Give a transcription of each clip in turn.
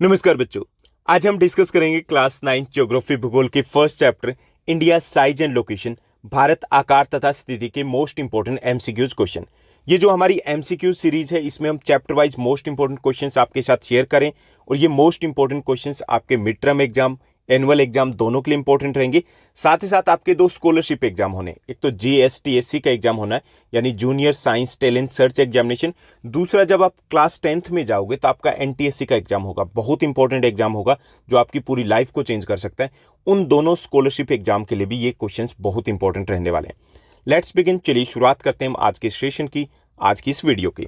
नमस्कार बच्चों। आज हम डिस्कस करेंगे क्लास 9 ज्योग्राफी भूगोल के first chapter India size and location, Bharat आकार तथा स्थिति के मोस्ट इंपोर्टेंट एमसीक्यूज क्वेश्चन। ये जो हमारी एमसीक्यू सीरीज है, इसमें हम chapter wise most important questions आपके साथ शेयर करें और ये मोस्ट इंपोर्टेंट क्वेश्चंस आपके mid term exam, annual exam दोनों के लिए इंपॉर्टेंट रहेंगे। साथ ही साथ आपके दो स्कॉलरशिप एग्जाम होने, एक तो जीएसटीएससी का एग्जाम होना है यानी junior science talent search examination. दूसरा, जब आप क्लास 10th में जाओगे तो आपका एनटीएससी का एग्जाम होगा, बहुत इंपॉर्टेंट एग्जाम होगा जो आपकी पूरी लाइफ को चेंज कर सकता है। उन दोनों स्कॉलरशिप एग्जाम के लिए भी ये क्वेश्चंस बहुत इंपॉर्टेंट रहने वाले हैं। Let's begin. चलिए शुरुआत करते हैं हम आज के सेशन की, आज की इस वीडियो की।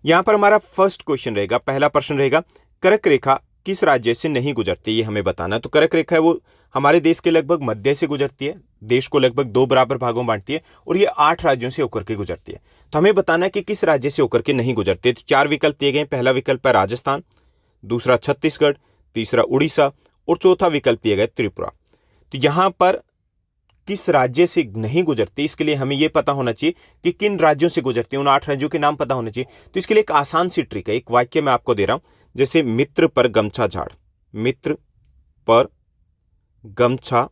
यहां पर हमारा फर्स्ट क्वेश्चन रहेगा, पहला प्रश्न रहेगा, कर्क रेखा किस राज्य से नहीं गुजरती, ये हमें बताना है। तो कर्क रेखा है वो हमारे देश के लगभग मध्य से गुजरती है, देश को लगभग 2 बराबर भागों में बांटती है और ये 8 राज्यों से होकर के गुजरती है। तो हमें बताना है कि किस राज्य से होकर के नहीं गुजरती है। तो 4 विकल्प दिए गए। पहला विकल्प है राजस्थान, दूसरा छत्तीसगढ़, तीसरा उड़ीसा और चौथा विकल्प दिया गया त्रिपुरा। तो यहां पर किस राज्य से नहीं गुजरती, इसके लिए हमें यह पता होना चाहिए कि किन राज्यों से गुजरती है, उन 8 राज्यों के नाम पता होने चाहिए। तो इसके लिए एक आसान सी ट्रिक है, एक वाक्य मैं आपको दे रहा हूं, जैसे मित्र पर गमछा झाड़, मित्र पर गमछा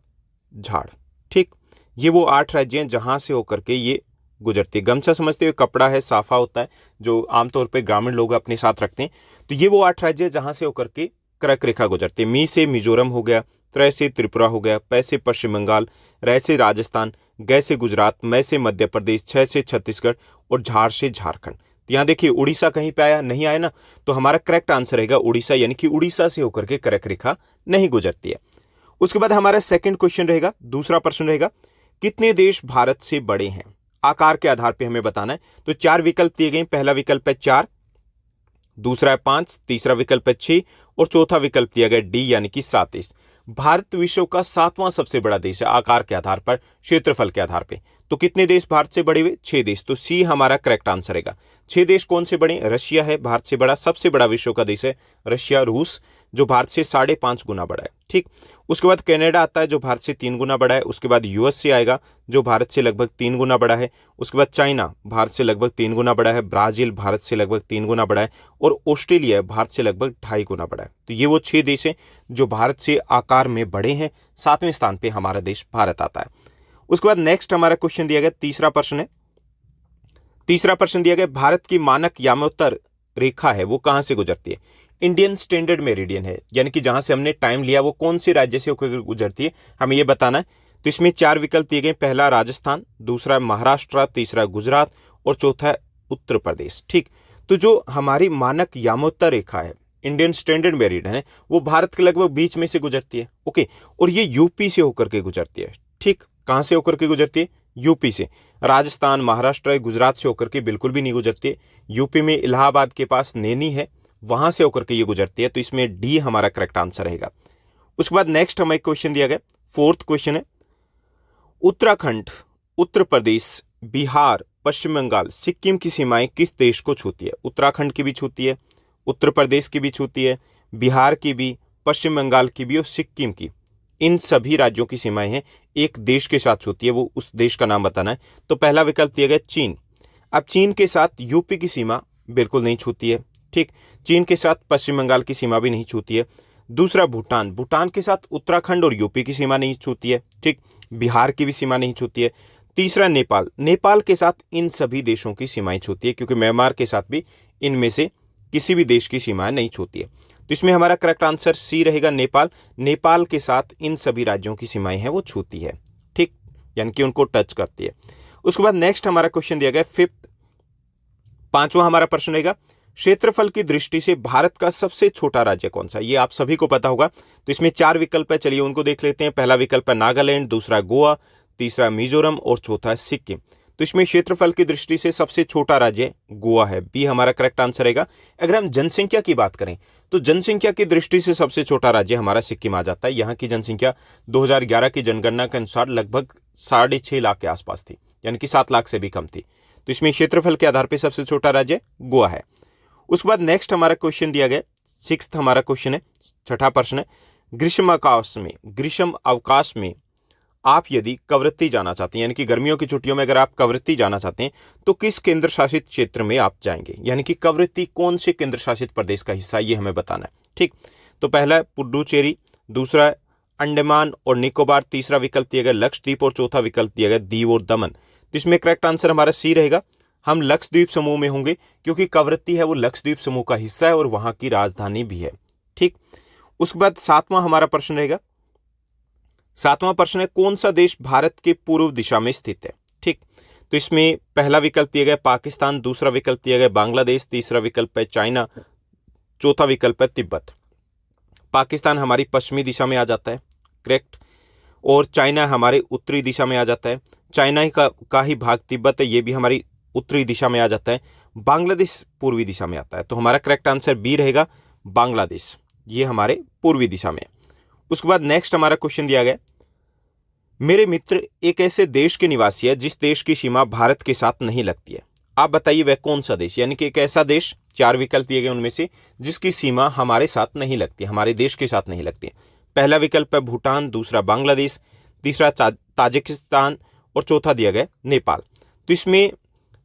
झाड़। ठीक, ये वो 8 राज्य हैं जहां से होकर के ये गुजरती है। गमछा समझते हुए कपड़ा है, साफा होता है जो आमतौर पर ग्रामीण लोग अपने साथ रखते हैं। तो ये वो 8 राज्य हैं जहां से होकर के कर्क रेखा गुजरती है। मी से मिजोरम हो गया, त्र से त्रिपुरा हो गया, पै से पश्चिम बंगाल, रै से राजस्थान, गै से गुजरात, मै से मध्य प्रदेश, छ से छत्तीसगढ़ और झाड़ से झारखंड। तो यहाँ देखिए उड़ीसा कहीं पे आया नहीं, आया ना, तो हमारा करेक्ट आंसर रहेगा उड़ीसा, यानी कि उड़ीसा से होकर के कर्क रेखा नहीं गुजरती है। उसके बाद हमारा सेकंड क्वेश्चन रहेगा, दूसरा प्रश्न रहेगा, कितने देश भारत से बड़े हैं, आकार के आधार पर हमें बताना है। तो 4 विकल्प दिए गए। पहला विकल्प है 4, दूसरा है 5, तीसरा विकल्प है 6 और चौथा विकल्प दिया गया डी यानी कि 7 देश। भारत विश्व का 7वां सबसे बड़ा देश है आकार के आधार पर, क्षेत्रफल के आधार पे। तो कितने देश भारत से बड़े हुए? 6 देश। तो सी हमारा करेक्ट आंसर रहेगा। 6 देश कौन से बड़े? रशिया है भारत से बड़ा, सबसे बड़ा विश्व का देश है रशिया, रूस जो भारत से 5.5 गुना बड़ा है। ठीक, उसके बाद कनाडा आता है जो भारत से 3 गुना बड़ा है। उसके बाद यूएसए आएगा जो भारत से लगभग 3 गुना बड़ा है। उसके बाद चाइना भारत से लगभग 3 गुना बड़ा है, ब्राजील भारत से लगभग 3 गुना बड़ा है और ऑस्ट्रेलिया भारत से लगभग 2.5 गुना बड़ा है। तो ये वो 6 देश हैं जो भारत से आकार में बड़े हैं। 7वें स्थान पे हमारा देश भारत आता है। उसके बाद नेक्स्ट हमारा क्वेश्चन दिया गया, तीसरा प्रश्न है। तीसरा प्रश्न दिया गया, भारत की मानक यामोत्तर रेखा है वो कहां से गुजरती है? इंडियन स्टैंडर्ड मेरिडियन है, यानी कि जहां से हमने टाइम लिया वो कौन से राज्य से होकर गुजरती है, हमें यह बताना है। तो इसमें 4 विकल्प दिए गए। पहला राजस्थान, दूसरा महाराष्ट्र, तीसरा गुजरात और चौथा उत्तर प्रदेश। ठीक, तो जो हमारी मानक यामोत्तर रेखा है, इंडियन स्टैंडर्ड मेरिडियन है, वो भारत के लगभग बीच में से गुजरती है। ओके, और ये यूपी से होकर के गुजरती है। ठीक, कहां से होकर के गुजरती है? यूपी से। राजस्थान, महाराष्ट्र, गुजरात से होकर के बिल्कुल भी नहीं गुजरती है। यूपी में इलाहाबाद के पास नैनी है, वहां से होकर के ये गुजरती है। तो इसमें डी हमारा करेक्ट आंसर रहेगा। उसके बाद नेक्स्ट हमें क्वेश्चन दिया गया, फोर्थ क्वेश्चन है, उत्तराखंड, उत्तर प्रदेश, बिहार, पश्चिम बंगाल, सिक्किम की सीमाएं किस देश को छूती है? उत्तराखंड की भी छूती है, उत्तर प्रदेश की भी छूती है, बिहार की भी, पश्चिम बंगाल की भी और सिक्किम की। इन सभी राज्यों की सीमाएं हैं एक देश के साथ छूती है, वो उस देश का नाम बताना है। तो पहला विकल्प दिया गया चीन। अब चीन के साथ यूपी की सीमा बिल्कुल नहीं छूती है। ठीक, चीन के साथ पश्चिम बंगाल की सीमा भी नहीं छूती है। दूसरा भूटान, भूटान के साथ उत्तराखंड और यूपी की सीमा नहीं छूती है। ठीक, बिहार की भी सीमा नहीं छूती है। तीसरा नेपाल, नेपाल के साथ इन सभी देशों की सीमाएं छूती है, क्योंकि म्यांमार के साथ भी इनमें से किसी भी देश की सीमाएं नहीं छूती है। तो इसमें हमारा करेक्ट आंसर सी रहेगा, नेपाल। नेपाल के साथ इन सभी राज्यों की सीमाएं हैं वो छूती है। ठीक, यानी कि उनको टच करती है। उसके बाद नेक्स्ट हमारा क्वेश्चन दिया गया फिफ्थ, 5वां हमारा प्रश्न रहेगा, क्षेत्रफल की दृष्टि से भारत का सबसे छोटा राज्य कौन सा है? ये आप सभी को पता होगा। तो इसमें 4 विकल्प है, चलिए उनको देख लेते हैं। पहला विकल्प है नागालैंड, दूसरा गोवा, तीसरा मिजोरम और चौथा है सिक्किम। तो इसमें क्षेत्रफल की दृष्टि से सबसे छोटा राज्य गोवा है, बी हमारा करेक्ट आंसर रहेगा। अगर हम जनसंख्या की बात करें तो जनसंख्या की दृष्टि से सबसे छोटा राज्य हमारा सिक्किम आ जाता है। यहाँ की जनसंख्या 2011 की जनगणना के अनुसार लगभग 6.5 लाख के आसपास थी, यानी कि 7 लाख से भी कम थी। तो इसमें क्षेत्रफल के आधार पर सबसे छोटा राज्य गोवा है। उसके बाद नेक्स्ट हमारा क्वेश्चन दिया गया, 6th हमारा क्वेश्चन है, 6ठा प्रश्न है, ग्रीष्म अवकाश में आप यदि कवरत्ती जाना चाहते हैं, यानी कि गर्मियों की छुट्टियों में अगर आप कवरत्ती जाना चाहते हैं तो किस केंद्र शासित क्षेत्र में आप जाएंगे? यानी कि कवरत्ती कौन से केंद्र शासित प्रदेश का हिस्सा, ये हमें बताना है। ठीक, तो पहला है पुडुचेरी, दूसरा है अंडमान और निकोबार, तीसरा विकल्प दिया गया लक्षद्वीप और चौथा विकल्प दिया गया दीव और दमन। तो इसमें करेक्ट आंसर हमारा सी रहेगा। हम लक्षद्वीप समूह में होंगे क्योंकि कवरत्ती है वो लक्षद्वीप समूह का हिस्सा है और वहां की राजधानी भी है। ठीक, उसके बाद सातवां हमारा प्रश्न रहेगा। सातवां प्रश्न है कौन सा देश भारत के पूर्व दिशा में स्थित है। ठीक, तो इसमें पहला विकल्प दिया गया पाकिस्तान, दूसरा विकल्प दिया गया बांग्लादेश, तीसरा विकल्प है चाइना, चौथा विकल्प है तिब्बत। पाकिस्तान हमारी पश्चिमी दिशा में आ जाता है, करेक्ट, और चाइना हमारे उत्तरी दिशा में आ जाता है। चाइना का ही भाग तिब्बत है, ये भी हमारी उत्तरी दिशा में आ जाता है। बांग्लादेश पूर्वी दिशा में आता है, तो हमारा करेक्ट आंसर बी रहेगा बांग्लादेश, ये हमारे पूर्वी दिशा में है। उसके बाद नेक्स्ट हमारा क्वेश्चन दिया गया, मेरे मित्र एक ऐसे देश के निवासी है जिस देश की सीमा भारत के साथ नहीं लगती है। आप बताइए वह कौन सा देश, यानी कि एक ऐसा देश, चार विकल्प दिए गए उनमें से, जिसकी सीमा हमारे साथ नहीं लगती, हमारे देश के साथ नहीं लगती है। पहला विकल्प है भूटान, दूसरा बांग्लादेश, तीसरा ताजिकिस्तान और चौथा दिया गया नेपाल। तो इसमें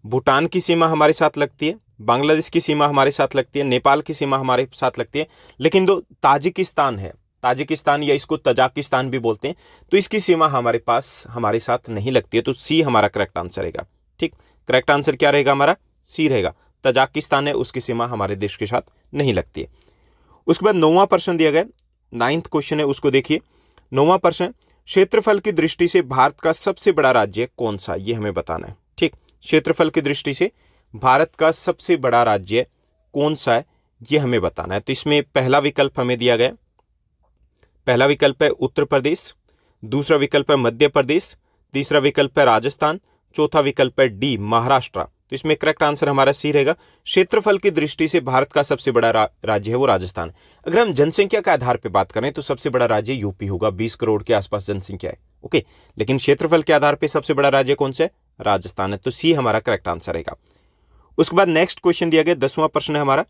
भूटान की सीमा हमारे साथ लगती है, बांग्लादेश की सीमा हमारे साथ लगती है, नेपाल की सीमा हमारे साथ लगती है, लेकिन जो ताजिकिस्तान है, ताजिकिस्तान या इसको तजाकिस्तान भी बोलते हैं, तो इसकी सीमा हमारे साथ नहीं लगती है। तो सी हमारा करेक्ट आंसर रहेगा। ठीक, करेक्ट आंसर क्या रहेगा हमारा, सी रहेगा। तजाकिस्तान है उसकी सीमा हमारे देश के साथ नहीं लगती है। उसके बाद 9वां प्रश्न दिया गया, 9th क्वेश्चन है, उसको देखिए। 9वां प्रश्न, क्षेत्रफल की दृष्टि से भारत का सबसे बड़ा राज्य कौन सा, ये हमें बताना है। ठीक, क्षेत्रफल की दृष्टि से भारत का सबसे बड़ा राज्य कौन सा है, ये हमें बताना है। तो इसमें पहला विकल्प हमें दिया गया, पहला विकल्प है उत्तर प्रदेश, दूसरा विकल्प है मध्य प्रदेश, तीसरा विकल्प है राजस्थान, चौथा विकल्प है डी महाराष्ट्र। तो इसमें करेक्ट आंसर हमारा सी रहेगा। क्षेत्रफल की दृष्टि से भारत का सबसे बड़ा राज्य है वो राजस्थान। अगर हम जनसंख्या के आधार पर बात करें तो सबसे बड़ा राज्य यूपी होगा, 20 करोड़ के आसपास जनसंख्या है, ओके, लेकिन क्षेत्रफल के आधार पर सबसे बड़ा राज्य कौन सा है, राजस्थान है। तो सी हमारा करेक्ट आंसर रहेगा। उसके बाद नेक्स्ट क्वेश्चन दिया गया, 10वां प्रश्न है हमारा,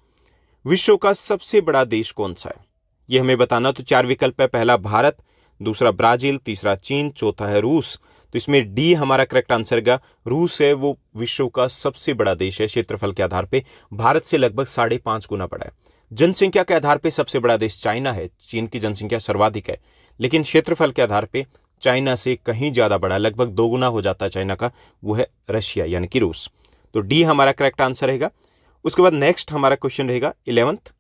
विश्व का सबसे बड़ा देश कौन सा है, यह हमें बताना। तो चार विकल्प है, पहला भारत, दूसरा ब्राजील, तीसरा चीन, चौथा है रूस। तो इसमें डी हमारा करेक्ट आंसर का, रूस है वो विश्व का सबसे बड़ा देश है। क्षेत्रफल के आधार पे भारत से लगभग 5.5 गुना बड़ा है। जनसंख्या के आधार पे सबसे बड़ा देश चाइना है, चीन की जनसंख्या सर्वाधिक है, लेकिन क्षेत्रफल के आधार पे चाइना से कहीं ज्यादा बड़ा, लगभग 2 गुना हो जाता है चाइना का, वो है रशिया यानी कि रूस। तो डी हमारा करेक्ट आंसर रहेगा। उसके बाद नेक्स्ट हमारा क्वेश्चन रहेगा 11th,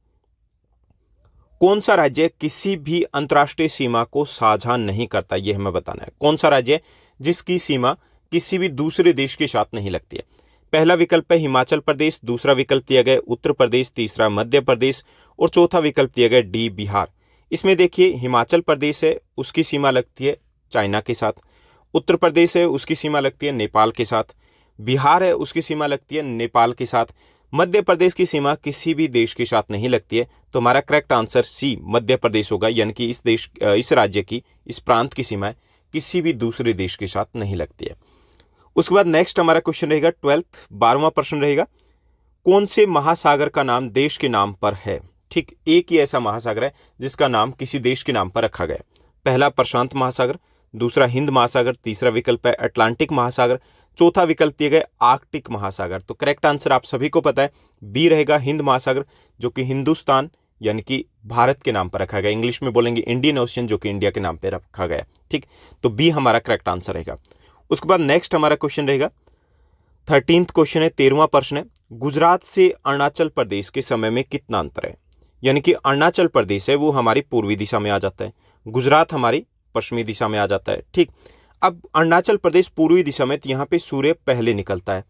कौन सा राज्य किसी भी अंतर्राष्ट्रीय सीमा को साझा नहीं करता, यह हमें बताना है। कौन सा राज्य जिसकी सीमा किसी भी दूसरे देश के साथ नहीं लगती है। पहला विकल्प है हिमाचल प्रदेश, दूसरा विकल्प दिया गया उत्तर प्रदेश, तीसरा मध्य प्रदेश और चौथा विकल्प दिया गया डी बिहार। इसमें देखिए हिमाचल प्रदेश है उसकी सीमा लगती है चाइना के साथ, उत्तर प्रदेश है उसकी सीमा लगती है नेपाल के साथ, बिहार है उसकी सीमा लगती है नेपाल के साथ, मध्य प्रदेश की सीमा किसी भी देश के साथ नहीं लगती है। तो हमारा correct answer C Madhya Pradesh होगा, यानी कि इस राज्य की, इस प्रांत की सीमा किसी भी दूसरे देश के साथ नहीं लगती है। उसके बाद नेक्स्ट हमारा क्वेश्चन रहेगा 12th, 12वां प्रश्न रहेगा, कौन से महासागर का नाम देश के नाम पर है। ठीक, एक ही ऐसा महासागर है जिसका नाम किसी देश के नाम पर रखा गया। पहला प्रशांत महासागर, दूसरा हिंद महासागर, तीसरा विकल्प है अटलांटिक महासागर, चौथा विकल्प दिया गया आर्कटिक महासागर। तो करेक्ट आंसर आप सभी को पता है, बी रहेगा हिंद महासागर, जो कि हिंदुस्तान यानी कि भारत के नाम पर रखा गया। इंग्लिश में बोलेंगे इंडियन ओशियन, जो कि इंडिया के नाम पर रखा गया। ठीक, तो बी हमारा करेक्ट आंसर रहेगा। उसके बाद नेक्स्ट हमारा क्वेश्चन रहेगा 13th क्वेश्चन है, 13वां प्रश्न है, गुजरात से अरुणाचल प्रदेश के समय में कितना अंतर है। यानी कि अरुणाचल प्रदेश है वो हमारी पूर्वी दिशा में आ जाता है, गुजरात हमारी पश्चिमी दिशा में आ जाता है। ठीक, अब अरुणाचल प्रदेश पूर्वी दिशा में, तो यहाँ पे सूर्य पहले निकलता है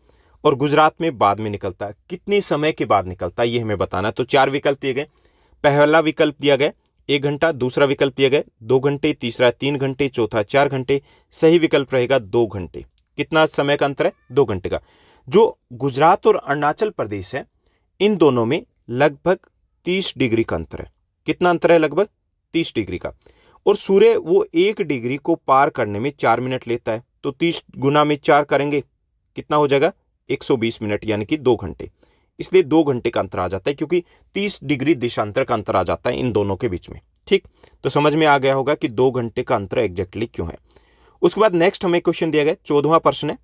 और गुजरात में बाद में निकलता है। कितने समय के बाद निकलता है ये हमें बताना है। तो चार विकल्प दिए गए, पहला विकल्प दिया गया 1 घंटा, दूसरा विकल्प दिया गया 2 घंटे, तीसरा 3 घंटे, चौथा 4 घंटे, सही विकल्प रहेगा 2 घंटे। कितना समय का अंतर है, 2 घंटे का। जो गुजरात और अरुणाचल प्रदेश है इन दोनों में लगभग 30 डिग्री का अंतर है। कितना अंतर है, लगभग 30 डिग्री का। और सूर्य वो 1 डिग्री को पार करने में 4 मिनट लेता है, तो 30 गुना में 4 करेंगे कितना हो जाएगा, 120 मिनट यानी कि 2 घंटे। इसलिए 2 घंटे का अंतर आ जाता है, क्योंकि 30 डिग्री देशांतर का अंतर आ जाता है इन दोनों के बीच में। ठीक, तो समझ में आ गया होगा कि 2 घंटे का अंतर एग्जैक्टली क्यों है। उसके बाद नेक्स्ट हमें क्वेश्चन दिया गया 14वां प्रश्न है,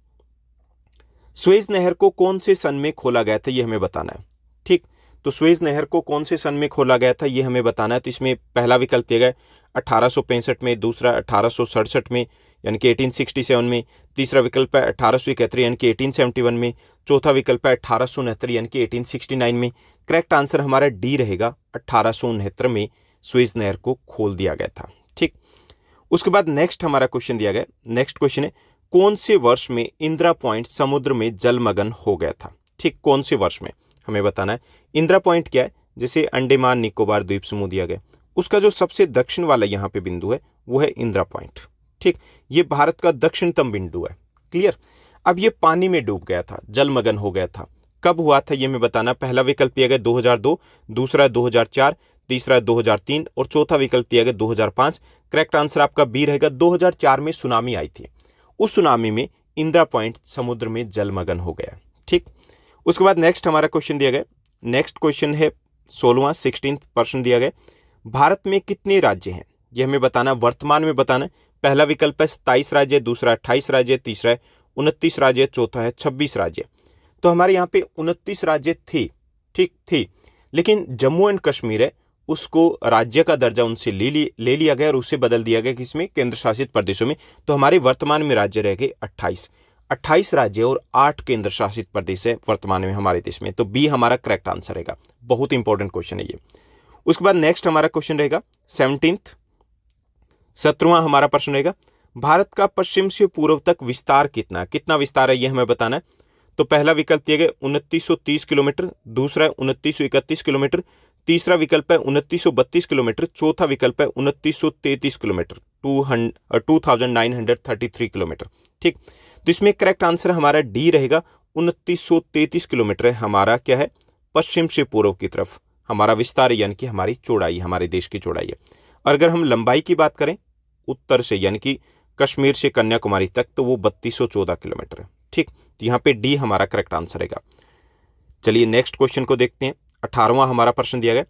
सुएज नहर को कौन से सन में खोला गया था ये हमें बताना है। ठीक, तो सुएज नहर को कौन से सन में खोला गया था ये हमें बताना है। तो इसमें पहला विकल्प दिया गया है 1865 में, दूसरा 1867 में यानी कि 1867 में, तीसरा विकल्प है 1871 यानी कि 1871 में, चौथा विकल्प है 1869 यानी कि 1869 में। करेक्ट आंसर हमारा डी रहेगा, 1869 में सुएज नहर को खोल दिया गया था। ठीक, उसके बाद नेक्स्ट हमारा क्वेश्चन दिया गया। नेक्स्ट क्वेश्चन है कौन से वर्ष में इंदिरा पॉइंट समुद्र में जलमग्न हो गया था। ठीक, कौन से वर्ष में हमें बताना है। इंदिरा पॉइंट क्या है, जैसे अंडमान निकोबार द्वीप समूह दिया गया, उसका जो सबसे दक्षिण वाला यहाँ पे बिंदु है वो है इंदिरा पॉइंट। ठीक, ये भारत का दक्षिणतम बिंदु है। क्लियर। अब ये पानी में डूब गया था, जलमग्न हो गया था। कब हुआ था ये हमें बताना। पहला विकल्प दिया गया 2002, दूसरा 2004, तीसरा 2003 और चौथा विकल्प दिया गया 2005। करेक्ट आंसर आपका बी रहेगा, 2004 में सुनामी आई थी। उस सुनामी में इंदिरा पॉइंट समुद्र में जलमग्न हो गया। ठीक, उसके बाद नेक्स्ट हमारा क्वेश्चन दिया गया। नेक्स्ट क्वेश्चन है 16वां प्रश्न दिया गया। भारत में कितने राज्य हैं ये हमें बताना, वर्तमान में बताना। पहला विकल्प है 27 राज्य, दूसरा 28 राज्य, तीसरा है 29 राज्य, चौथा है 26 राज्य। तो हमारे यहाँ पे 29 राज्य थे, ठीक थे, लेकिन जम्मू एंड कश्मीर है उसको राज्य का दर्जा उनसे ले लिया गया और उसे बदल दिया गया किसमें, केंद्र शासित प्रदेशों में। तो हमारे वर्तमान में राज्य रह गए 28 राज्य और 8 केंद्र शासित प्रदेश है वर्तमान में हमारे देश में। तो बी हमारा करेक्ट आंसर रहेगा। बहुत इंपॉर्टेंट क्वेश्चन है ये। उसके बाद नेक्स्ट हमारा क्वेश्चन रहेगा 17वां हमारा प्रश्न रहेगा। भारत का पश्चिम से पूर्व तक विस्तार कितना विस्तार है ये हमें बताना है। तो पहला विकल्प दिया गया 2930 किलोमीटर, दूसरा है 2931 किलोमीटर, तीसरा विकल्प है 2932 किलोमीटर, चौथा विकल्प है 2933 किलोमीटर, 2933 किलोमीटर। ठीक, तो इसमें करेक्ट आंसर हमारा डी रहेगा, 2933 किलोमीटर है हमारा क्या है, पश्चिम से पूर्व की तरफ हमारा विस्तार यानी कि हमारी चौड़ाई, हमारे देश की चौड़ाई है। और अगर हम लंबाई की बात करें उत्तर से यानी कि कश्मीर से कन्याकुमारी तक, तो वो 3214 किलोमीटर है। ठीक, तो यहाँ पे डी हमारा करेक्ट आंसर रहेगा। चलिए नेक्स्ट क्वेश्चन को देखते हैं। 18वां हमारा प्रश्न दिया गया।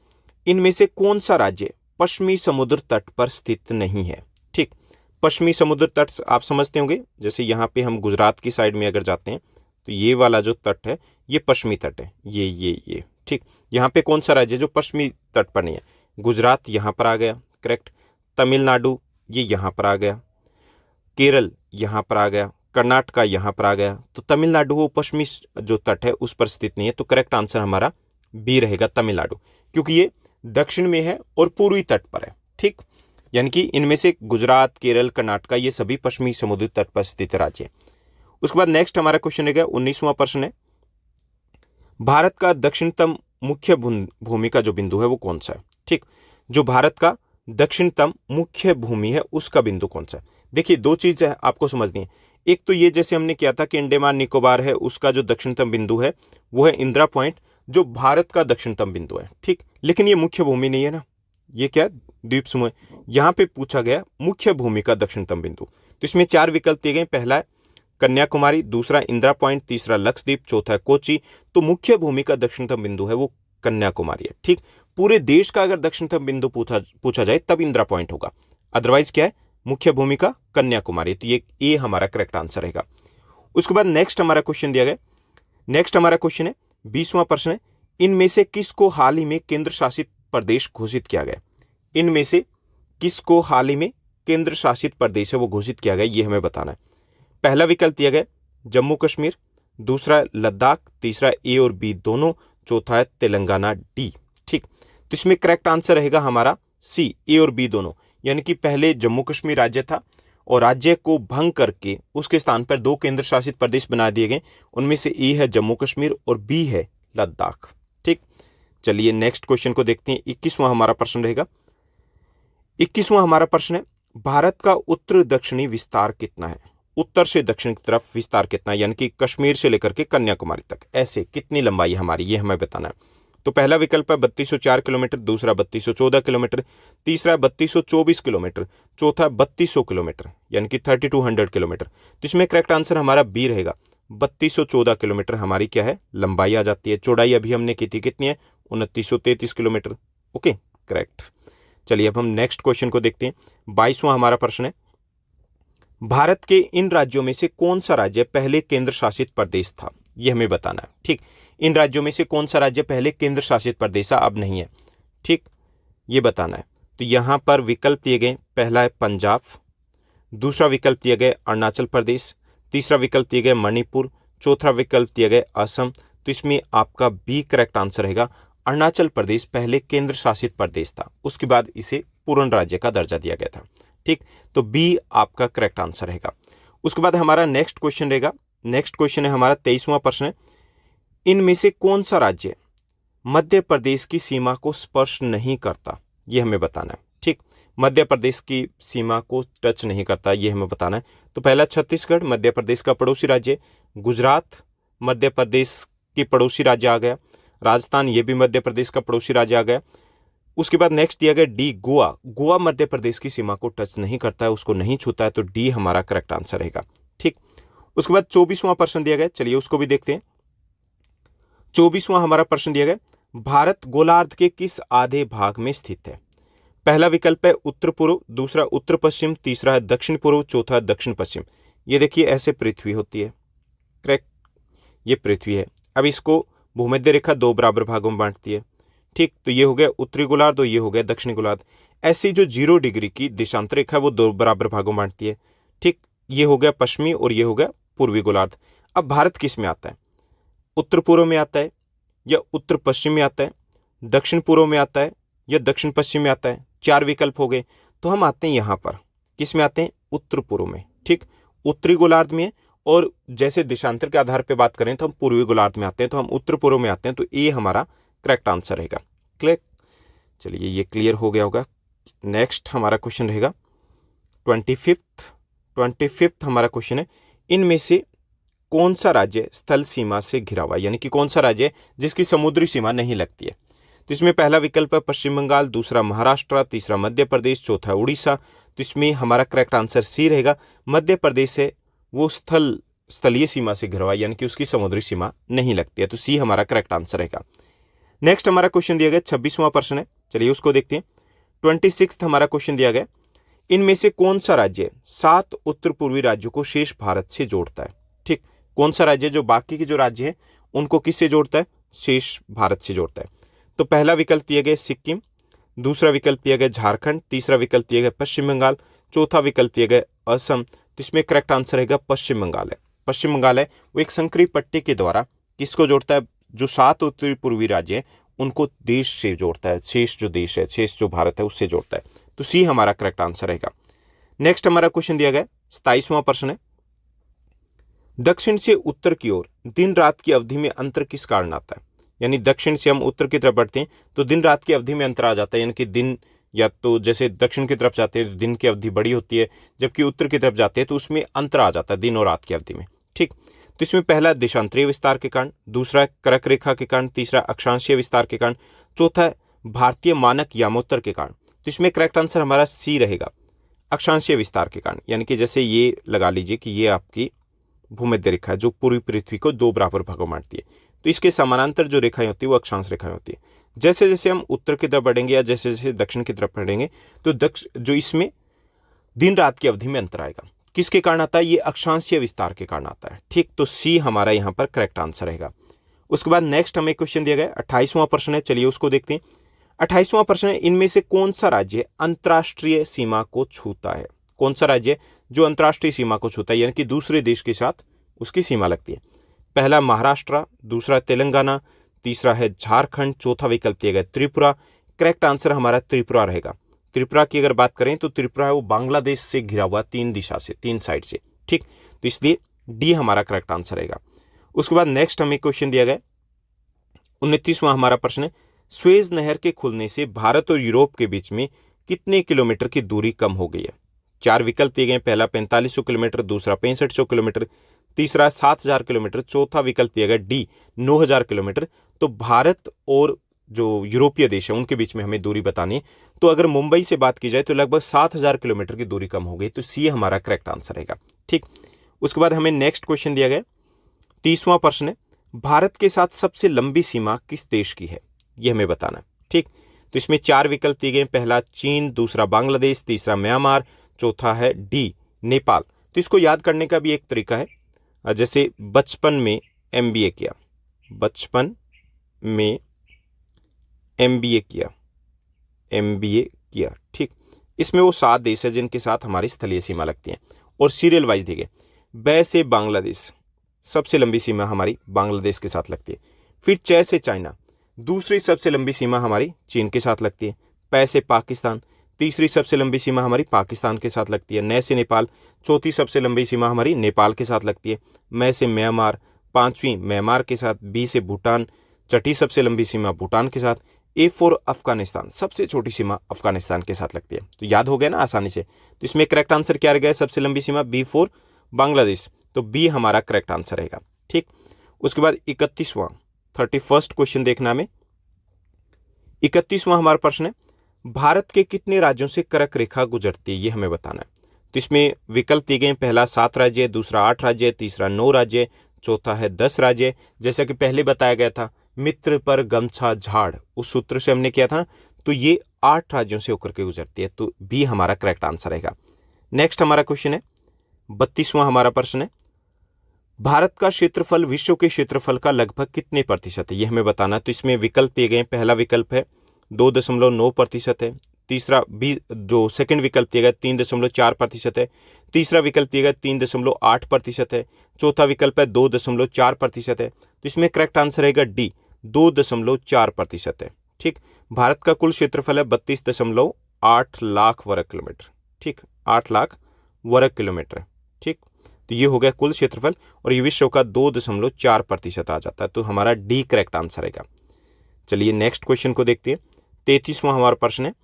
इनमें से कौन सा राज्य पश्चिमी समुद्र तट पर स्थित नहीं है। ठीक, पश्चिमी समुद्र तट आप समझते होंगे, जैसे यहाँ पे हम गुजरात की साइड में अगर जाते हैं तो ये वाला जो तट है ये पश्चिमी तट है, ये। ठीक, यहाँ पे कौन सा राज्य जो पश्चिमी तट पर नहीं है। गुजरात यहाँ पर आ गया, करेक्ट। तमिलनाडु ये यहाँ पर आ गया, केरल यहाँ पर आ गया, कर्नाटका यहाँ पर आ गया। तो तमिलनाडु वो पश्चिमी जो तट है उस पर स्थित नहीं है। तो करेक्ट आंसर हमारा बी रहेगा, तमिलनाडु, क्योंकि ये दक्षिण में है और पूर्वी तट पर है। ठीक, यानी कि इनमें से गुजरात, केरल, कर्नाटका ये सभी पश्चिमी समुद्री तट पर स्थित राज्य है। उसके बाद नेक्स्ट हमारा क्वेश्चन रहेगा 19वां प्रश्न है। भारत का दक्षिणतम मुख्य भूमि का जो बिंदु है वो कौन सा है। ठीक, जो भारत का दक्षिणतम मुख्य भूमि है उसका बिंदु कौन सा है। देखिए दो चीज है आपको समझनी है। एक तो ये जैसे हमने किया था कि अंडमान निकोबार है उसका जो दक्षिणतम बिंदु है वो है इंदिरा पॉइंट, जो भारत का दक्षिणतम बिंदु है। ठीक, लेकिन ये मुख्य भूमि नहीं है ना, ये क्या द्वीप समूह है। यहाँ पे पूछा गया मुख्य भूमि का दक्षिणतम बिंदु। तो इसमें 4 विकल्प दिए गए। पहला है कन्याकुमारी, दूसरा इंदिरा पॉइंट, तीसरा लक्षद्वीप, चौथा है कोची। तो मुख्य भूमि का दक्षिणतम बिंदु है वो कन्याकुमारी है। ठीक, पूरे देश का अगर दक्षिणतम बिंदु पूछा जाए तब इंदिरा पॉइंट होगा, अदरवाइज क्या है, मुख्य भूमि का कन्याकुमारी। तो ये ए हमारा करेक्ट आंसर रहेगा। उसके बाद नेक्स्ट हमारा क्वेश्चन दिया गया। नेक्स्ट हमारा क्वेश्चन है 20वां प्रश्न है। इनमें से किसको हाल ही में केंद्र शासित प्रदेश घोषित किया गया। इनमें से किसको हाल ही में केंद्र शासित प्रदेश है वो घोषित किया गया, ये हमें बताना है। पहला विकल्प दिया गया जम्मू कश्मीर, दूसरा लद्दाख, तीसरा ए और बी दोनों, चौथा है तेलंगाना डी। ठीक, तो इसमें करेक्ट आंसर रहेगा हमारा सी, ए और बी दोनों। यानी कि पहले जम्मू कश्मीर राज्य था और राज्य को भंग करके उसके स्थान पर 2 केंद्र शासित प्रदेश बना दिए गए। उनमें से ए है जम्मू कश्मीर और बी है लद्दाख। ठीक, चलिए नेक्स्ट क्वेश्चन को देखते हैं। 21वां हमारा प्रश्न रहेगा। 21वां हमारा प्रश्न है भारत का उत्तर दक्षिणी विस्तार कितना है। उत्तर से दक्षिण की तरफ विस्तार कितना है, यानी कि कश्मीर से लेकर के कन्याकुमारी तक, ऐसे कितनी लंबाई हमारी, ये हमें बताना है। तो पहला विकल्प है 3204 किलोमीटर, दूसरा 3214 किलोमीटर, तीसरा 3224 किलोमीटर, चौथा 3200 किलोमीटर यानी कि 3200 किलोमीटर। तो इसमें करेक्ट आंसर हमारा बी रहेगा, 3214 किलोमीटर हमारी क्या है, लंबाई आ जाती है। चौड़ाई अभी हमने की थी कितनी है, 2933 किलोमीटर। Okay, correct. चलिए अब हम नेक्स्ट क्वेश्चन को देखते हैं। 22वां हमारा प्रश्न है भारत के इन राज्यों में से कौन सा राज्य पहले केंद्र शासित प्रदेश था। ये हमें बताना है। ठीक, इन राज्यों में से कौन सा राज्य पहले केंद्र शासित प्रदेश अब नहीं है, ठीक, ये बताना है। तो यहाँ पर विकल्प दिए गए, पहला है पंजाब, दूसरा विकल्प दिया गया अरुणाचल प्रदेश, तीसरा विकल्प दिया गया मणिपुर, चौथा विकल्प दिया गया असम। तो इसमें आपका बी करेक्ट आंसर रहेगा। अरुणाचल प्रदेश पहले केंद्र शासित प्रदेश था, उसके बाद इसे पूर्ण राज्य का दर्जा दिया गया था। ठीक, तो बी आपका करेक्ट आंसर रहेगा। उसके बाद हमारा नेक्स्ट क्वेश्चन रहेगा, नेक्स्ट क्वेश्चन है हमारा 23वां प्रश्न है, इनमें से कौन सा राज्य मध्य प्रदेश की सीमा को स्पर्श नहीं करता, ये हमें बताना है। ठीक, मध्य प्रदेश की सीमा को टच नहीं करता, ये हमें बताना है। तो पहला छत्तीसगढ़ मध्य प्रदेश का पड़ोसी राज्य, गुजरात मध्य प्रदेश की पड़ोसी राज्य आ गया, राजस्थान ये भी मध्य प्रदेश का पड़ोसी राज्य आ गया। उसके बाद नेक्स्ट दिया गया डी गोवा, गोवा मध्य प्रदेश की सीमा को टच नहीं करता है, उसको नहीं छूता है, तो डी हमारा करेक्ट आंसर रहेगा। ठीक, उसके बाद 24वां प्रश्न दिया गया, चलिए उसको भी देखते हैं। 24वां हमारा प्रश्न दिया गया, भारत गोलार्ध के किस आधे भाग में स्थित है? पहला विकल्प है उत्तर पूर्व, दूसरा उत्तर पश्चिम, तीसरा है दक्षिण पूर्व, चौथा है दक्षिण पश्चिम। ये देखिए ऐसे पृथ्वी होती है, करेक्ट, ये पृथ्वी है। अब इसको भूमध्य रेखा दो बराबर भागों में बांटती है। ठीक, तो ये हो गया उत्तरी गोलार्ध और ये हो गया दक्षिणी गोलार्ध। ऐसी जो 0 डिग्री की देशांतर रेखा है वो दो बराबर भागों में बांटती है। ठीक, ये हो गया पश्चिमी और ये हो गया पूर्वी गोलार्ध। अब भारत किस में आता है? उत्तर पूर्व में आता है या उत्तर पश्चिम में आता है, दक्षिण पूर्व में आता है या दक्षिण पश्चिम में आता है? 4 विकल्प हो गए। तो हम आते हैं यहाँ पर, किस में आते हैं? उत्तर पूर्व में। ठीक, उत्तरी गोलार्ध में, और जैसे देशांतर के आधार पर बात करें तो हम पूर्वी गोलार्ध में आते हैं, तो हम उत्तर पूर्व में आते हैं। तो ये हमारा करेक्ट आंसर रहेगा। क्लियर, चलिए ये क्लियर हो गया होगा। नेक्स्ट हमारा क्वेश्चन रहेगा 25th हमारा क्वेश्चन है, इनमें से कौन सा राज्य स्थल सीमा से घिरा हुआ है, यानी कि कौन सा राज्य जिसकी समुद्री सीमा नहीं लगती है? तो इसमें पहला विकल्प है पश्चिम बंगाल, दूसरा महाराष्ट्र, तीसरा मध्य प्रदेश, चौथा उड़ीसा। तो इसमें हमारा करेक्ट आंसर सी रहेगा। मध्य प्रदेश है वो स्थलीय सीमा से घिरा हुआ है, यानी कि उसकी समुद्री सीमा नहीं लगती है, तो सी हमारा करेक्ट आंसर रहेगा। नेक्स्ट हमारा क्वेश्चन दिया गया 26वां प्रश्न है, चलिए उसको देखते हैं। 26th हमारा क्वेश्चन दिया गया, इनमें से कौन सा राज्य 7 उत्तर पूर्वी राज्यों को शेष भारत से जोड़ता है? ठीक, कौन सा राज्य जो बाकी के जो राज्य हैं उनको किससे जोड़ता है? शेष भारत से जोड़ता है। तो पहला विकल्प दिया गया सिक्किम, दूसरा विकल्प दिया गया झारखंड, तीसरा विकल्प दिया गया पश्चिम बंगाल, चौथा विकल्प दिया गया असम। तो इसमें करेक्ट आंसर रहेगा पश्चिम बंगाल है। पश्चिम बंगाल है वो एक संकरी पट्टी के द्वारा किसको जोड़ता है? जो 7 उत्तरी पूर्वी राज्य हैं उनको देश से जोड़ता है, शेष जो देश है, शेष जो भारत है उससे जोड़ता है। तो सी हमारा करेक्ट आंसर रहेगा। नेक्स्ट हमारा क्वेश्चन दिया गया 27वां प्रश्न है, दक्षिण से उत्तर की ओर दिन रात की अवधि में अंतर किस कारण आता है? यानी दक्षिण से हम उत्तर की तरफ बढ़ते हैं तो दिन रात की अवधि में अंतर आ जाता है, यानी कि दिन, या तो जैसे दक्षिण की तरफ जाते हैं तो दिन की अवधि बड़ी होती है, जबकि उत्तर की तरफ जाते हैं तो उसमें अंतर आ जाता है दिन और रात की अवधि में। ठीक, तो इसमें पहला देशांतरीय विस्तार के कारण, दूसरा कर्क रेखा के कारण, तीसरा अक्षांशीय विस्तार के कारण, चौथा भारतीय मानक यामोत्तर के कारण। तो इसमें करेक्ट आंसर हमारा सी रहेगा, अक्षांशीय विस्तार के कारण। यानी कि जैसे ये लगा लीजिए कि ये आपकी भूमध्य रेखा है जो पूरी पृथ्वी को दो बराबर भागों में बांटती है, तो इसके समानांतर जो रेखाएं होती है वो अक्षांश रेखाएं होती है। जैसे जैसे हम उत्तर की तरफ बढ़ेंगे या जैसे जैसे दक्षिण की तरफ बढ़ेंगे तो जो इसमें दिन रात की अवधि में अंतर आएगा, किसके कारण आता है? ये अक्षांशीय विस्तार के कारण आता है। ठीक, तो सी हमारा यहाँ पर करेक्ट आंसर रहेगा। उसके बाद नेक्स्ट हमें क्वेश्चन दिया गया 28वां प्रश्न है, चलिए उसको देखते हैं। 28वां प्रश्न है, इनमें से कौन सा राज्य अंतर्राष्ट्रीय सीमा को छूता है? कौन सा राज्य जो अंतर्राष्ट्रीय सीमा को छूता है, यानी कि दूसरे देश के साथ उसकी सीमा लगती है? पहला महाराष्ट्र, दूसरा तेलंगाना, तीसरा है झारखंड, चौथा विकल्प दिया गया त्रिपुरा। करेक्ट आंसर हमारा त्रिपुरा रहेगा। त्रिपुरा की अगर बात करें तो त्रिपुरा है वो बांग्लादेश से घिरा हुआ 3 दिशा से, 3 साइड से। ठीक, तो इसलिए डी हमारा करेक्ट आंसर रहेगा। उसके बाद नेक्स्ट हमें क्वेश्चन दिया गया 29वां हमारा प्रश्न है, स्वेज नहर के खुलने से भारत और यूरोप के बीच में कितने किलोमीटर की दूरी कम हो गई है? 4 विकल्प दिए गए, पहला 4500 किलोमीटर, दूसरा 6500 किलोमीटर, तीसरा 7000 किलोमीटर, चौथा विकल्प दिया गया डी 9000 किलोमीटर। तो भारत और जो यूरोपीय देश है उनके बीच में हमें दूरी बतानी है। तो अगर मुंबई से बात की जाए तो लगभग 7000 किलोमीटर की दूरी कम हो गई, तो सी हमारा करेक्ट आंसर रहेगा। ठीक, उसके बाद हमें नेक्स्ट क्वेश्चन दिया गया 30वां प्रश्न है, भारत के साथ सबसे लंबी सीमा किस देश की है? ये हमें बताना है। ठीक, तो इसमें 4 विकल्प दिए गए, पहला चीन, दूसरा बांग्लादेश, तीसरा म्यांमार, चौथा है डी नेपाल। तो इसको याद करने का भी एक तरीका है, जैसे बचपन में एमबीए किया, बचपन में एमबीए किया, एमबीए किया, ठीक। इसमें वो 7 देश है जिनके साथ हमारी स्थलीय सीमा लगती है और सीरियल वाइज दी गई। ब से बांग्लादेश, सबसे लंबी सीमा हमारी बांग्लादेश के साथ लगती है। फिर च से चाइना, दूसरी सबसे लंबी सीमा हमारी चीन के साथ लगती है। प से पाकिस्तान, तीसरी सबसे लंबी सीमा हमारी पाकिस्तान के साथ लगती है। न से नेपाल, चौथी सबसे लंबी सीमा हमारी नेपाल के साथ लगती है। म से म्यांमार, पांचवी म्यांमार के साथ। बी से भूटान, छठी सबसे लंबी सीमा भूटान के साथ। ए फॉर अफगानिस्तान, सबसे छोटी सीमा अफगानिस्तान के साथ लगती है। तो याद हो गया ना आसानी से। तो इसमें करेक्ट आंसर क्या रहेगा? सबसे लंबी सीमा बी फॉर बांग्लादेश, तो बी हमारा करेक्ट आंसर रहेगा, ठीक। उसके बाद 31वां 31st क्वेश्चन देखना हमें। 31वां हमारा प्रश्न है, भारत के कितने राज्यों से कर्क रेखा गुजरती है, ये हमें बताना है। तो इसमें विकल्प दिए गए, पहला 7 राज्य, दूसरा 8 राज्य, तीसरा 9 राज्य, चौथा है 10 राज्य। जैसा कि पहले बताया गया था, मित्र पर गमछा झाड़, उस सूत्र से हमने किया था, तो ये 8 राज्यों से होकर के गुजरती है, तो बी हमारा करेक्ट आंसर रहेगा। नेक्स्ट हमारा क्वेश्चन है 32वां हमारा प्रश्न है, भारत का क्षेत्रफल विश्व के क्षेत्रफल का लगभग कितने प्रतिशत है, ये हमें बताना है। तो इसमें विकल्प दिए गए, पहला विकल्प है 2.9% है, तीसरा जो सेकंड विकल्प दिया गया 3.4% है, तीसरा विकल्प दिया गया 3.8% है, चौथा विकल्प है 2.4% है। तो इसमें करेक्ट आंसर रहेगा डी, 2.4% है, ठीक। भारत का कुल क्षेत्रफल है 32.8 लाख वर्ग किलोमीटर, ठीक, 8 लाख वर्ग किलोमीटर है, ठीक। तो ये हो गया कुल क्षेत्रफल और ये विश्व का 2.4% आ जाता है, तो हमारा डी करेक्ट आंसर रहेगा। चलिए नेक्स्ट क्वेश्चन को देखते हैं। 33वां हमारा प्रश्न है,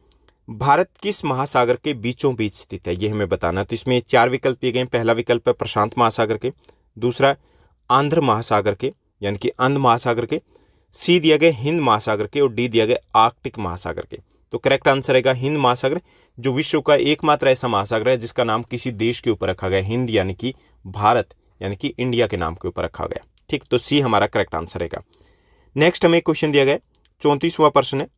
भारत किस महासागर के बीचों बीच स्थित है, ये हमें बताना है। तो इसमें 4 विकल्प दिए गए, पहला विकल्प है प्रशांत महासागर के, दूसरा आंध्र महासागर के यानी कि अंध महासागर के, सी दिया गया हिंद महासागर के और डी दिया गया आर्कटिक महासागर के। तो करेक्ट आंसर रहेगा हिंद महासागर, जो विश्व का एकमात्र ऐसा महासागर है जिसका नाम किसी देश के ऊपर रखा गया, हिंद यानी कि भारत यानी कि इंडिया के नाम के ऊपर रखा गया, ठीक। तो सी हमारा करेक्ट आंसर रहेगा। नेक्स्ट हमें क्वेश्चन दिया गया 34वां प्रश्न है,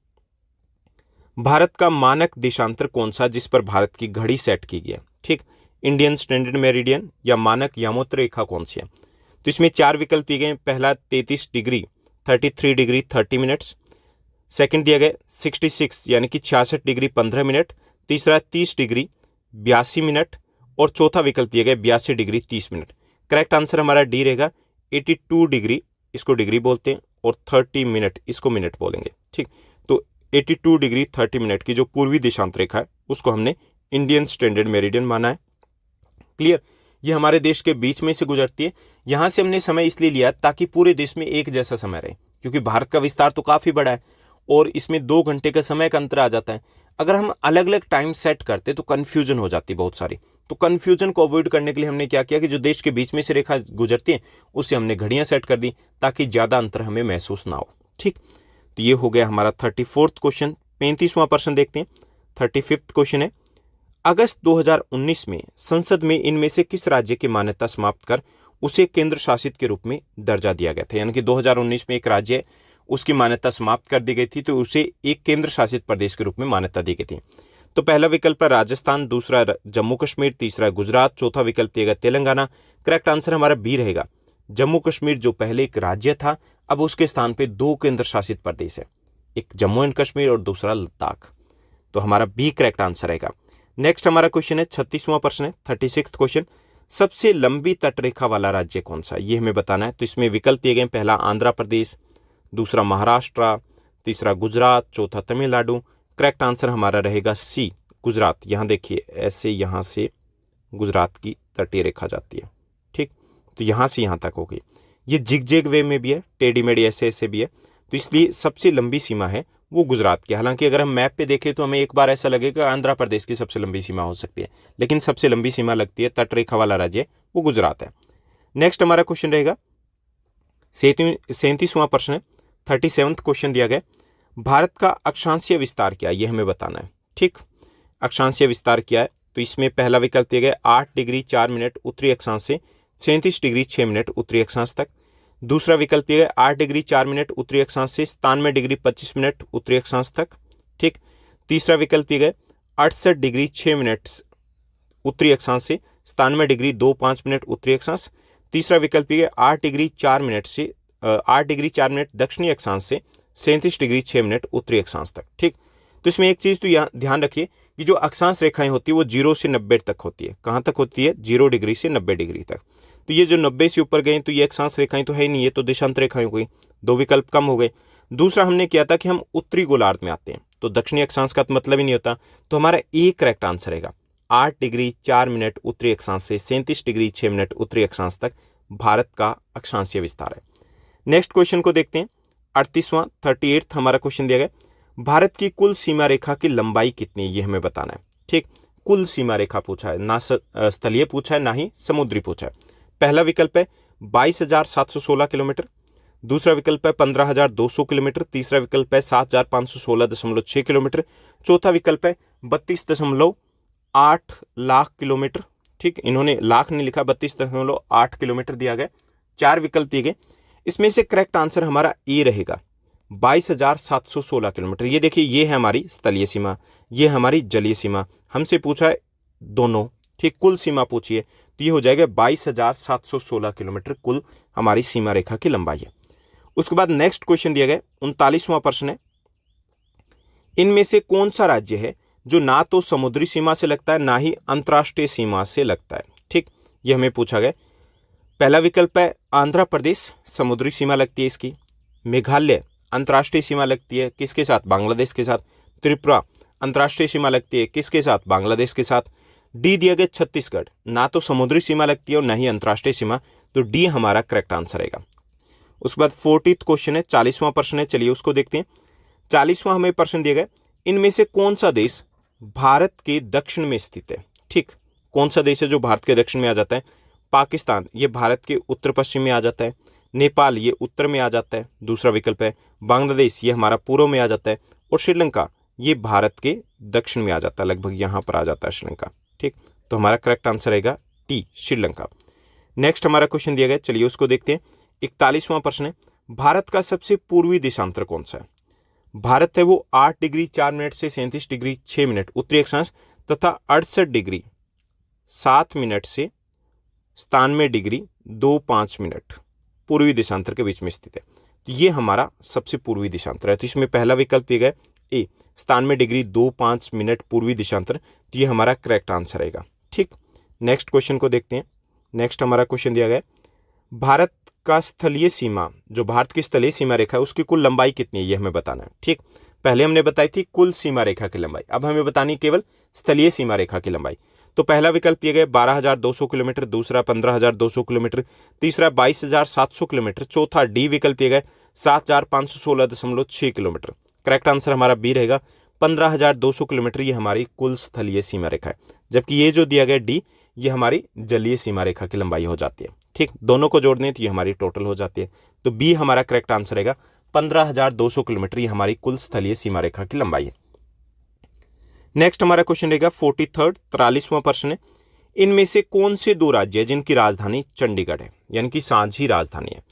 भारत का मानक देशांतर कौन सा जिस पर भारत की घड़ी सेट की गई है, ठीक। इंडियन स्टैंडर्ड मेरिडियन या मानक यामोत्र रेखा कौन सी है। तो इसमें 4 विकल्प दिए गए, पहला 33 डिग्री 33 डिग्री 30 मिनट्स, सेकंड दिया गया 66 यानी कि 66 डिग्री 15 मिनट, तीसरा 30 डिग्री 82 मिनट और चौथा विकल्प दिया गया 82 डिग्री 30 मिनट। करेक्ट आंसर हमारा डी रहेगा 82 डिग्री, इसको डिग्री बोलते हैं, और 30 मिनट इसको मिनट बोलेंगे, ठीक। तो 82 डिग्री 30 मिनट की जो पूर्वी देशांत रेखा है उसको हमने इंडियन स्टैंडर्ड मेरिडियन माना है। क्लियर, ये हमारे देश के बीच में से गुजरती है। यहाँ से हमने समय इसलिए लिया ताकि पूरे देश में एक जैसा समय रहे, क्योंकि भारत का विस्तार तो काफ़ी बड़ा है और इसमें 2 घंटे का समय का अंतर आ जाता है। अगर हम अलग अलग टाइम सेट करते तो कन्फ्यूजन हो जाती बहुत सारी। तो कन्फ्यूजन को अवॉइड करने के लिए हमने क्या किया कि जो देश के बीच में से रेखा गुजरती है उससे हमने घड़ियाँ सेट कर दी ताकि ज़्यादा अंतर हमें महसूस ना हो, ठीक। तो ये हो गया हमारा 34th क्वेश्चन। 35वां प्रश्न देखते हैं। 35th क्वेश्चन है, अगस्त 2019 में संसद में इनमें से किस राज्य की मान्यता समाप्त कर उसे केंद्र शासित के रूप में दर्जा दिया गया था। यानी कि 2019 में एक राज्य उसकी मान्यता समाप्त कर दी गई थी तो उसे एक केंद्र शासित प्रदेश के रूप में मान्यता दी गई थी। तो पहला विकल्प है राजस्थान, दूसरा जम्मू कश्मीर, तीसरा गुजरात, चौथा विकल्प दिया गया तेलंगाना। करेक्ट आंसर हमारा बी रहेगा, जम्मू कश्मीर जो पहले एक राज्य था अब उसके स्थान पे 2 केंद्र शासित प्रदेश है, एक जम्मू एंड कश्मीर और दूसरा लद्दाख। तो हमारा बी करेक्ट आंसर रहेगा। नेक्स्ट हमारा क्वेश्चन है 36वां प्रश्न है, 36th क्वेश्चन, सबसे लंबी तटरेखा वाला राज्य कौन सा, ये हमें बताना है। तो इसमें विकल्प दिए गए, पहला आंध्र प्रदेश, दूसरा महाराष्ट्र, तीसरा गुजरात, चौथा तमिलनाडु। करेक्ट आंसर हमारा रहेगा सी, गुजरात। यहाँ देखिए ऐसे यहाँ से गुजरात की तटीय रेखा जाती है, ठीक। तो यहाँ से यहाँ तक होगी, ये जिग वे में भी है, टेढ़ी मेढ़ी ऐसे ऐसे भी है, तो इसलिए सबसे लंबी सीमा है वो गुजरात की। हालांकि अगर हम मैप पे देखें तो हमें एक बार ऐसा लगेगा आंध्र प्रदेश की सबसे लंबी सीमा हो सकती है, लेकिन सबसे लंबी सीमा लगती है तटरेखा वाला राज्य वो गुजरात है। नेक्स्ट हमारा क्वेश्चन रहेगा 37वां प्रश्न है, 37th क्वेश्चन दिया गया, भारत का अक्षांशीय विस्तार क्या है, ये हमें बताना है, ठीक। अक्षांशीय विस्तार क्या है, तो इसमें पहला विकल्प दिया गया 8 डिग्री 4 मिनट उत्तरी अक्षांश से 37 डिग्री 6 मिनट उत्तरी अक्षांश तक, दूसरा विकल्प दिया गया 8 डिग्री 4 मिनट उत्तरी अक्षांश से 97 डिग्री 25 मिनट उत्तरी अक्षांश तक, ठीक। तीसरा विकल्प दिया गया 68 डिग्री 6 मिनट उत्तरी अक्षांश से 97 डिग्री 25 मिनट उत्तरी अक्षांश, तीसरा विकल्प ये 8 डिग्री 4 मिनट से 8 डिग्री 4 मिनट दक्षिणी अक्षांश से 37 डिग्री 6 मिनट उत्तरी अक्षांश तक। ठीक, तो इसमें एक चीज़ तो यहाँ ध्यान रखिए कि जो अक्षांश रेखाएं होती है वो 0 से 90 तक होती है। कहाँ तक होती है? 0 डिग्री से 90 डिग्री तक। तो ये जो 90 से ऊपर गए तो ये अक्षांश रेखाएं तो है ही नहीं, ये तो देशांत रेखाएं हो गई, 2 विकल्प कम हो गए। दूसरा हमने किया था कि हम उत्तरी गोलार्ध में आते हैं, तो दक्षिणी अक्षांश का तो मतलब ही नहीं होता, तो हमारा ए करेक्ट आंसर रहेगा 8 डिग्री 4 मिनट उत्तरी अक्षांश से 37 डिग्री 6 मिनट उत्तरी अक्षांश तक भारत का अक्षांशीय विस्तार है। नेक्स्ट क्वेश्चन को देखते हैं। 38वां 38 हमारा क्वेश्चन दिया गया, भारत की कुल सीमा रेखा की लंबाई कितनी है ये हमें बताना है। ठीक, कुल सीमा रेखा पूछा है, ना स्थलीय पूछा है ना ही समुद्री पूछा है। पहला विकल्प है 22,716 किलोमीटर, दूसरा विकल्प है 15,200 किलोमीटर, तीसरा विकल्प है 7,516.6 किलोमीटर, चौथा विकल्प है 32.8 लाख किलोमीटर। ठीक, इन्होंने लाख नहीं लिखा, 32.8 किलोमीटर दिया गया। 4 विकल्प दिए गए, इसमें से करेक्ट आंसर हमारा ए रहेगा 22,716 किलोमीटर। ये देखिए, ये है हमारी स्थलीय सीमा, ये हमारी जलीय सीमा। हमसे पूछा है दोनों, ठीक, कुल सीमा पूछिए तो ये हो जाएगा 22,716 किलोमीटर कुल हमारी सीमा रेखा की लंबाई है। उसके बाद नेक्स्ट क्वेश्चन दिया गया 39वां प्रश्न है, इनमें से कौन सा राज्य है जो ना तो समुद्री सीमा से लगता है ना ही अंतर्राष्ट्रीय सीमा से लगता है। ठीक, ये हमें पूछा गया। पहला विकल्प है आंध्र प्रदेश, समुद्री सीमा लगती है इसकी। मेघालय अंतर्राष्ट्रीय सीमा लगती है किसके साथ? बांग्लादेश के साथ। त्रिपुरा अंतर्राष्ट्रीय सीमा लगती है किसके साथ? बांग्लादेश के साथ। डी दिया गया छत्तीसगढ़, ना तो समुद्री सीमा लगती है और ना ही अंतर्राष्ट्रीय सीमा, तो डी हमारा करेक्ट आंसर रहेगा। उसके बाद 40th क्वेश्चन है, 40वां प्रश्न है, चलिए उसको देखते हैं। 40वां हमें प्रश्न दिया गया, इनमें से कौन सा देश भारत के दक्षिण में स्थित है। ठीक, कौन सा देश है जो भारत के दक्षिण में आ जाता है? पाकिस्तान ये भारत के उत्तर पश्चिम में आ जाता है, नेपाल ये उत्तर में आ जाता है, दूसरा विकल्प है बांग्लादेश ये हमारा पूर्व में आ जाता है, और श्रीलंका ये भारत के दक्षिण में आ जाता है, लगभग यहाँ पर आ जाता है श्रीलंका। ठीक, तो हमारा करेक्ट आंसर रहेगा टी, श्रीलंका। नेक्स्ट हमारा क्वेश्चन दिया गया, चलिए उसको देखते हैं। 41वां प्रश्न है, भारत का सबसे पूर्वी देशांतर कौन सा है? भारत है वो 8 डिग्री 4 मिनट से 37 डिग्री 6 मिनट उत्तरी अक्षांश तथा 68 डिग्री 7 मिनट से 97 डिग्री 2-5 मिनट पूर्वी देशांतर के बीच में स्थित है। तो ये हमारा सबसे पूर्वी देशांतर है। तो इसमें पहला विकल्प दिया गया ए 97 डिग्री 2-5 मिनट पूर्वी देशांतर, तो ये हमारा करेक्ट आंसर रहेगा। ठीक, नेक्स्ट क्वेश्चन को देखते हैं। नेक्स्ट हमारा क्वेश्चन दिया गया, भारत का स्थलीय सीमा, जो भारत की स्थलीय सीमा रेखा है उसकी कुल लंबाई कितनी है ये हमें बताना है। ठीक, पहले हमने बताई थी कुल सीमा रेखा की लंबाई, अब हमें बतानी केवल स्थलीय सीमा रेखा की लंबाई। तो पहला विकल्प दिया गया 12,200 किलोमीटर, दूसरा 15,200 किलोमीटर, तीसरा 22,700 किलोमीटर, चौथा डी विकल्प दिया गया 7,516.6 किलोमीटर। करेक्ट आंसर हमारा बी रहेगा 15,200 किलोमीटर, ये हमारी कुल स्थलीय सीमा रेखा है, जबकि ये जो दिया गया डी ये हमारी जलीय सीमा रेखा की लंबाई हो जाती है। ठीक, दोनों को जोड़ दें तो ये हमारी टोटल हो जाती है, तो बी हमारा करेक्ट आंसर रहेगा 15,200 किलोमीटर, ये हमारी कुल स्थलीय सीमा रेखा की लंबाई है। नेक्स्ट हमारा क्वेश्चन रहेगा 43वां प्रश्न है, इनमें से कौन से 2 राज्य है जिनकी राजधानी चंडीगढ़ है, यानी कि साझी राजधानी है?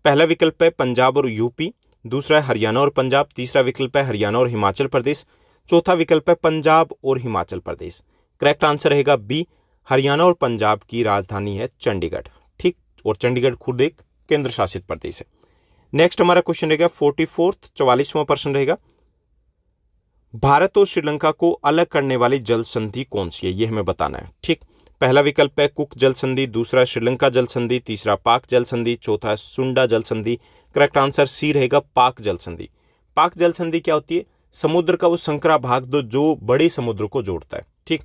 पहला विकल्प है पंजाब और यूपी, दूसरा है हरियाणा और पंजाब, तीसरा विकल्प है हरियाणा और हिमाचल प्रदेश, चौथा विकल्प है पंजाब और हिमाचल प्रदेश। करेक्ट आंसर रहेगा बी, हरियाणा और पंजाब की राजधानी है चंडीगढ़। ठीक, और चंडीगढ़ खुद एक केंद्र शासित प्रदेश है। नेक्स्ट हमारा क्वेश्चन रहेगा 44वां प्रश्न रहेगा, भारत और श्रीलंका को अलग करने वाली जल संधि कौन सी है ये हमें बताना है। ठीक, पहला विकल्प है कुक जल संधि, दूसरा श्रीलंका जल संधि, तीसरा पाक जल संधि, चौथा सुंडा जल संधि। करेक्ट आंसर सी रहेगा पाक जल संधि। पाक जल संधि क्या होती है? समुद्र का वो संकरा भाग जो बड़े समुद्र को जोड़ता है। ठीक,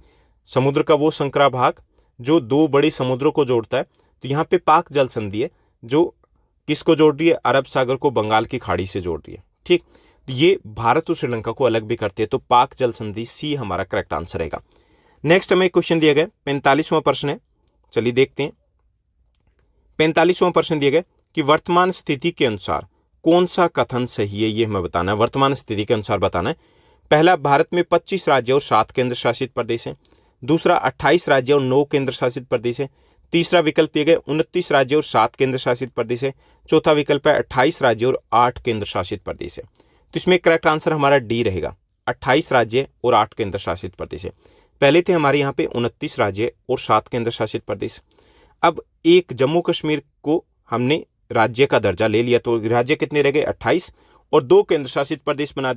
समुद्र का वो संकरा भाग जो 2 बड़े समुद्रों को जोड़ता है, तो यहाँ पे पाक जल संधि है जो किसको जोड़ रही है? अरब सागर को बंगाल की खाड़ी से जोड़ रही है। ठीक, ये भारत और श्रीलंका को अलग भी करती है, तो पाक जल संधि सी हमारा करेक्ट आंसर रहेगा। नेक्स्ट हमें क्वेश्चन दिया गया 45वां प्रश्न है, चलिए देखते हैं। 45वां प्रश्न दिया गया कि वर्तमान स्थिति के अनुसार कौन सा कथन सही है ये हमें बताना है। वर्तमान स्थिति के अनुसार बताना है। पहला, भारत में 25 राज्य और 7 केंद्र शासित प्रदेश हैं। दूसरा, 28 राज्य और 9 केंद्र शासित प्रदेश है। तीसरा विकल्प दिया गया 29 राज्य और 7 केंद्र शासित प्रदेश है। चौथा विकल्प है 28 राज्य और 8 केंद्र शासित प्रदेश है। तो इसमें करेक्ट आंसर हमारा डी रहेगा, 28 राज्य और 8 केंद्र शासित प्रदेश है। पहले थे हमारे यहाँ पे 29 राज्य और 7 केंद्र शासित प्रदेश। अब एक जम्मू कश्मीर को हमने राज्य का दर्जा ले लिया, तो राज्य कितने रह गए 28, और 2 केंद्र शासित प्रदेश बना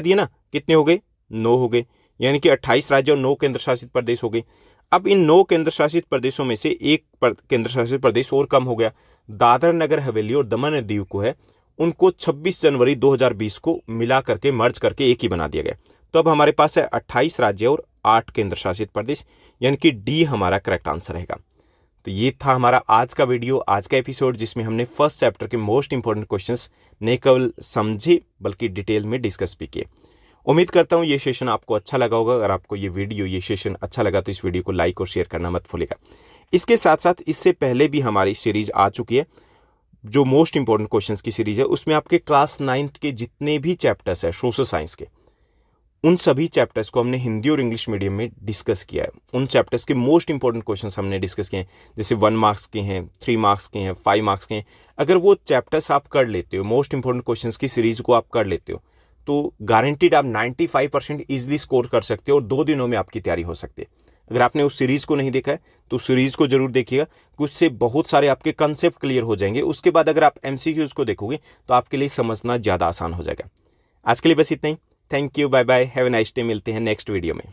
दिए ना। कितने हो गए 9 हो गए, यानी कि 28 राज्य और 9 केंद्र शासित प्रदेश हो गए। अब इन 9 केंद्र शासित प्रदेशों में से एक केंद्र शासित प्रदेश और कम हो गया, दादरा नगर हवेली और दमन और दीव को है, उनको 26 जनवरी 2020 को मिला करके मर्ज करके एक ही बना दिया गया। तो अब हमारे पास है 28 राज्य और 8 केंद्र शासित प्रदेश, यानी कि डी हमारा करेक्ट आंसर रहेगा। तो ये था हमारा आज का वीडियो, आज का एपिसोड, जिसमें हमने फर्स्ट चैप्टर के मोस्ट इंपॉर्टेंट क्वेश्चंस न केवल समझे बल्कि डिटेल में डिस्कस भी किए। उम्मीद करता हूँ ये सेशन आपको अच्छा लगा होगा। अगर आपको ये सेशन अच्छा लगा तो इस वीडियो को लाइक और शेयर करना मत भूलिएगा। इसके साथ साथ इससे पहले भी हमारी सीरीज आ चुकी है, जो मोस्ट इंपॉर्टेंट क्वेश्चंस की सीरीज है, उसमें आपके क्लास 9th के जितने भी चैप्टर्स है सोशल साइंस के, उन सभी चैप्टर्स को हमने हिंदी और इंग्लिश मीडियम में डिस्कस किया है। उन चैप्टर्स के मोस्ट इंपॉर्टेंट क्वेश्चंस हमने डिस्कस किए हैं, जैसे 1 मार्क्स के हैं, 3 मार्क्स के हैं, 5 मार्क्स के हैं। अगर वो चैप्टर्स आप कर लेते हो, मोस्ट इंपॉर्टेंट क्वेश्चंस की सीरीज को आप कर लेते हो, तो गारंटीड आप 95% ईजिली स्कोर कर सकते हो और 2 दिनों में आपकी तैयारी हो सकती है। अगर आपने उस सीरीज़ को नहीं देखा है तो उस सीरीज़ को जरूर देखिएगा, उससे बहुत सारे आपके कंसेप्ट क्लियर हो जाएंगे। उसके बाद अगर आप MCQs को देखोगे तो आपके लिए समझना ज़्यादा आसान हो जाएगा। आज के लिए बस इतना ही। Thank you, bye bye, have a nice day. मिलते हैं नेक्स्ट वीडियो में।